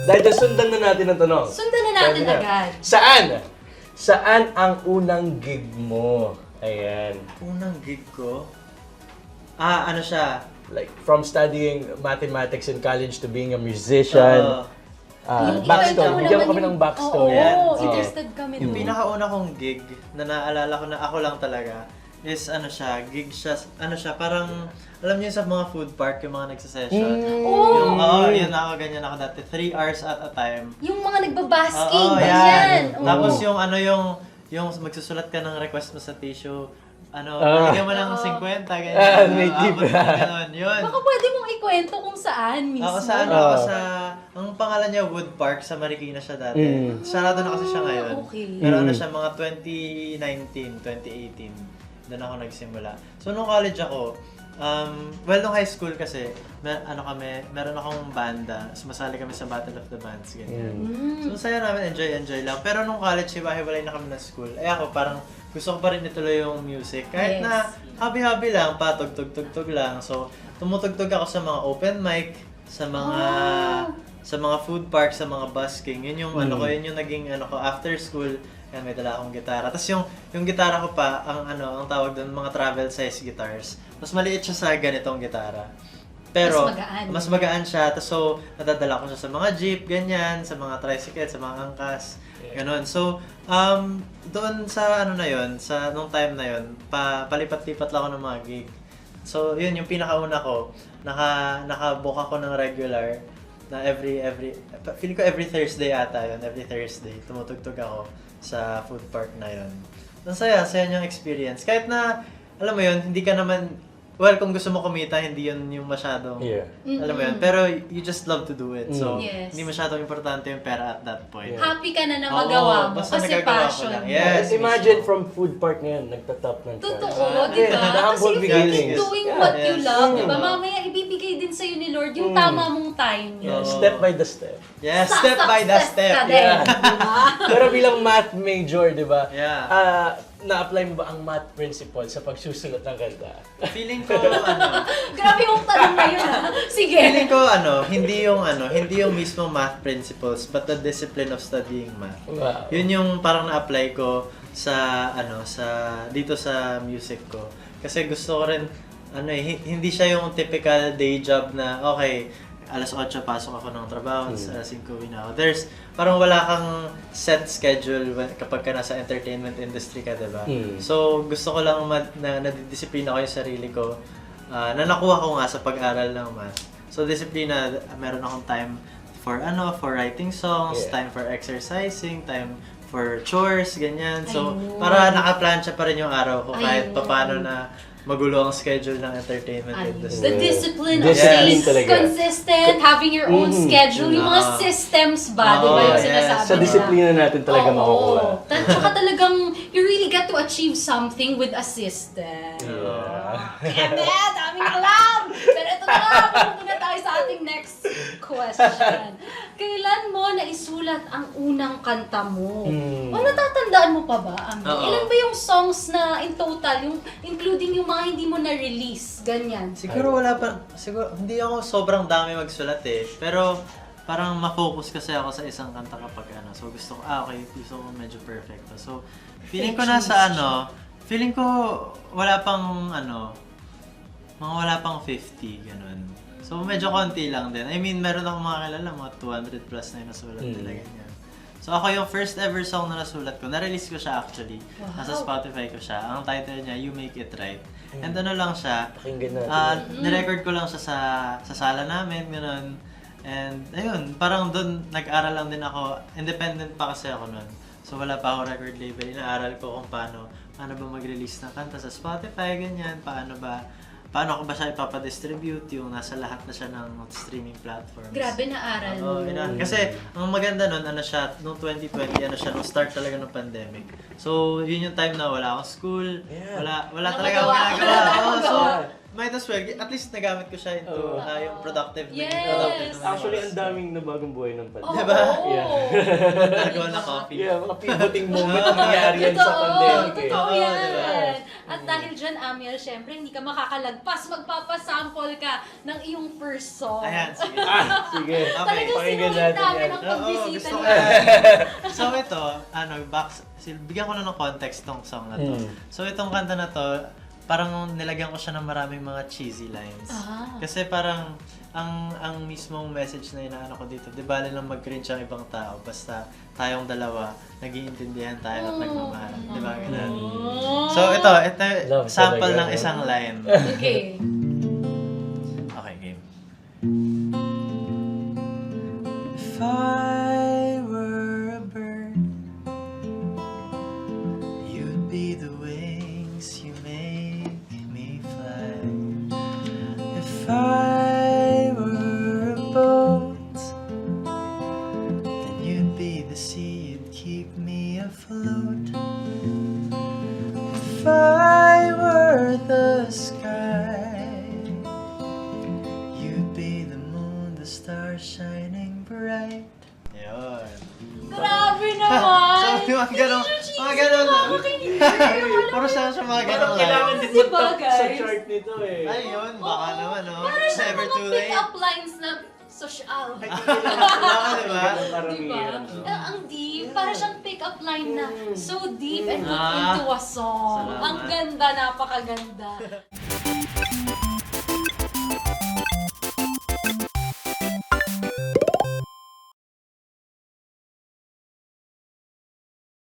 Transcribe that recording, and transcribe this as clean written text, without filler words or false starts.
Dahil sundan na natin ang tanong. Sundan na natin Sabi na. agad. Saan? Saan ang unang gig mo? Ayan. Unang gig ko? Ano siya? Like, from studying mathematics in college to being a musician. Backstory. Bigyan mo kami ng backstory. Oo, Sige. interested kami Yung doon. pinakauna kong gig na naalala ko na ako lang talaga is gig siya, parang, alam niyo sa mga food park, yung mga nagsasession. Yun ako, ganyan ako dati. 3 hours at a time. Yung mga nagbabasking, Oo, ganyan. Oo. Tapos yung magsusulat ka ng request mo sa tissue, bigyan mo ng 50, ganyan. may tip. Ganon, yun. Baka pwede mong ikwento kung saan mismo. Ako ang pangalan niya Wood Park, sa Marikina siya dati. Sarado na kasi siya ngayon. Okay. Pero siya, mga 2019, 2018, doon ako nagsimula. So, nung college ako, nung high school kasi, meron akong banda, sumasali kami sa Battle of the Bands, ganyan. So, saya namin, enjoy lang. Pero nung college, hiwa-hiwalay na kami ng school. Ako parang, gusto ko pa rin ituloy yung music. Kahit na hobby-hobby lang, patugtog-tugtog lang. So, tumutugtog ako sa mga open mic, sa mga food park, sa mga busking. Yun yung yun yung naging after school. Yan, may dala akong gitara. Tapos yung gitara ko pa, ang tawag doon, mga travel size guitars. Mas maliit siya sa ganitong gitara. Pero, mas magaan siya. Tapos so, nadadala ko siya sa mga jeep, ganyan, sa mga tricycle, sa mga angkas. Ganon. So, doon sa nung time na yun, palipat-lipat lang ako ng mga gig. So, yun yung pinakauna ko. Naka-book ako ng regular na feeling ko every Thursday ata yun. Every Thursday, tumutugtog ako sa food park na yun. Ang saya niyang experience. Kahit na, alam mo yun, hindi ka naman, kung gusto mo kumita, hindi yun yung masyadong, alam mo yun, pero you just love to do it. So, hindi masyadong importante yung pera at that point. Happy ka na magawa mo basta kasi nagagawa ko passion. lang. Yes, Imagine mismo. from food park ngayon, nagtatop ng chart. Totoo, di ba? The Kasi humble if you beginnings. keep doing what you love, di ba? Mm. Mamaya ibibigay din sa'yo ni Lord yung tama mong time. Yeah, step by the step. Yes, step by the step. ka din, Yeah. di ba? Pero bilang math major, di ba? Yeah. Na-apply mo ba ang math principle sa pagsusulat ng kanta? Feeling ko, Grabe yung tanong na yun, ha? Sige. feeling ko, hindi yung mismo math principles, but the discipline of studying math. Wow. Yun yung parang na-apply ko dito sa music ko. Kasi gusto ko rin, hindi siya yung typical day job na, okay, alas 8 pasok ako ng trabaho, alas 5 uwi na ako. Parang wala kang set schedule kapag ka nasa entertainment industry ka, diba? So, gusto ko lang na nadidisiplina ko yung sarili ko, na nakuha ko nga sa pag-aral ng math. So, disiplina, meron akong time for writing songs, time for exercising, time for chores, ganyan. So, para nakaplansya pa rin yung araw ko kahit paano na magulo ang schedule ng entertainment industry. The discipline of Discipline staying talaga. consistent, having your own schedule, yung mga systems ba, di ba yung sinasabi Sa nila? disiplina natin talaga makukuha. Tsaka talagang, you really get to achieve something with a system. Kaya daming alam! Pero ito na nga, pumunta na tayo sa ating next question. Kailan mo naisulat ang unang kanta mo? O natatandaan mo pa ba, Ami? Ilan ba yung songs na in total, yung including yung mga hindi mo na-release, ganyan? Siguro hindi ako sobrang dami magsulat pero parang ma-focus kasi ako sa isang kanta kapag So gusto ko, gusto ko medyo perfecto. So feeling ko feeling ko wala pang wala pang 50, ganun. So medyo konti lang din. I mean, meron akong mga kilala, mga 200 plus na yung nasulat nila, ganyan. So ako yung first ever song na nasulat ko, na-release ko siya actually. Nasa Spotify ko siya. Ang title niya, You Make It Right. And lang siya, Pakinggan natin. nirecord ko lang siya sa sala namin, gano'n. And ayun, parang doon nag-aral lang din ako. Independent pa kasi ako noon. So wala pa ako record label. Inaaral ko kung paano ba mag-release ng kanta sa Spotify, ganyan. Paano ko ba siya ipapadistribute, yung nasa lahat na siya ng streaming platforms. Grabe na aral mo. Kasi ang maganda nun, noong 2020, nung start talaga ng pandemic. So, yun yung time na wala akong school, wala talaga akong ginagawa. So, might as well, at least nagamit ko siya into yung productive. Yes. Productive naman. Actually, ang daming nabagong buhay ng pandemic. Diba? Oo. Nagawa na coffee. Yeah, mga pivoting moment na nangyari yan sa pandemic. Eh. Totoo Oo, yan. diba? At dahil dyan, Amiel, syempre, hindi ka makakalagpas. Magpapasample ka ng iyong first song. Ayan, sige. Sige, Talagang pakinggan sinulit natin namin yan. ang pagbisita gusto ko niya. yan. So ito, bigyan ko na ng context tong song na to. So itong kanta na to, parang nilagyan ko siya ng maraming mga cheesy lines. Kasi parang ang mismong message na inaano ko dito, di bali lang mag-cringe ang ibang tao, basta tayong dalawa, nag-iintindihan tayo at nagmamahal. Di ba? Ganun. So ito Love sample talaga, ng no? isang line. Okay. Okay, game. If I were a bird, you'd be the wings you make me fly. If I were a boat, then you'd be the sea, you'd keep me afloat. If I were the sky, you'd be the moon, the stars shining bright. Yun. Grabe naman! So, mga ganun lang. Puro siya mga ganun Parang lang. kailangan din Diba, mag-top sa guys? chart nito eh. Ayun, baka naman, no? Para siya Never mga too late. pick-up lines na social. Baka, diba? Diba? Ang deep. Para siyang pick-up line na so deep and put into a song. Salamat. Ang ganda, napakaganda.